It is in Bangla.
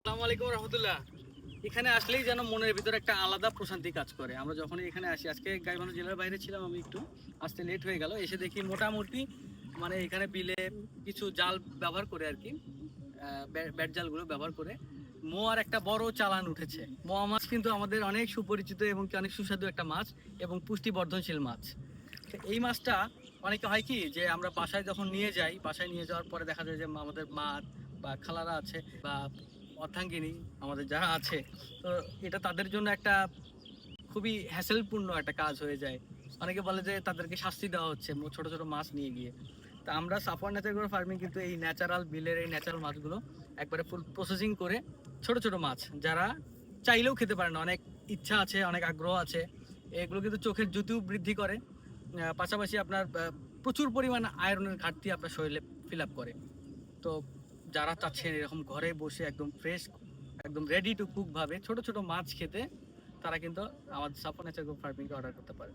আসসালামু আলাইকুম রহমতুল্লাহ। এখানে আসলেই যেন মনের ভিতরে একটা আলাদা প্রশান্তি কাজ করে। আমরা যখনই এখানে আসি, আজকে গাইবান্ধা জেলার বাইরে ছিলাম, আমি একটু আসতে লেট হয়ে গেল। এসে দেখি মোটামুটি মানে এখানে বিলে কিছু জাল ব্যবহার করে আর কি, ব্যাট জালগুলো ব্যবহার করে মোয়ার একটা বড় চালান উঠেছে। মোয়া মাছ কিন্তু আমাদের অনেক সুপরিচিত এবং কি অনেক সুস্বাদু একটা মাছ এবং পুষ্টি বর্ধনশীল মাছ। তো এই মাছটা অনেকে হয় কি যে আমরা বাসায় যখন নিয়ে যাই, বাসায় নিয়ে যাওয়ার পরে দেখা যায় যে আমাদের মা বা খালারা আছে বা অর্ধাঙ্গিনী আমাদের যারা আছে, তো এটা তাদের জন্য একটা খুবই হ্যাসেলপূর্ণ একটা কাজ হয়ে যায়। অনেকে বলে যে তাদেরকে শাস্তি দেওয়া হচ্ছে ছোট ছোট মাছ নিয়ে গিয়ে। তা আমরা সাফওয়ান ন্যাচারাল ফার্মিং কিন্তু এই ন্যাচারাল বিলের এই ন্যাচারাল মাছগুলো একবারে ফুল প্রসেসিং করে ছোট ছোট মাছ যারা চাইলেও খেতে পারে না, অনেক ইচ্ছা আছে, অনেক আগ্রহ আছে, এগুলো কিন্তু চোখের জ্যোতিও বৃদ্ধি করে। পাশাপাশি আপনার প্রচুর পরিমাণ আয়রনের ঘাটতি আপনার শরীরে ফিল আপ করে। তো যারা চাচ্ছেন এরকম ঘরে বসে একদম ফ্রেশ, একদম রেডি টু কুক ভাবে ছোট ছোট মাছ খেতে, তারা কিন্তু আমাদের সাফওয়ান ন্যাচারাল ফার্মিংকে অর্ডার করতে পারে।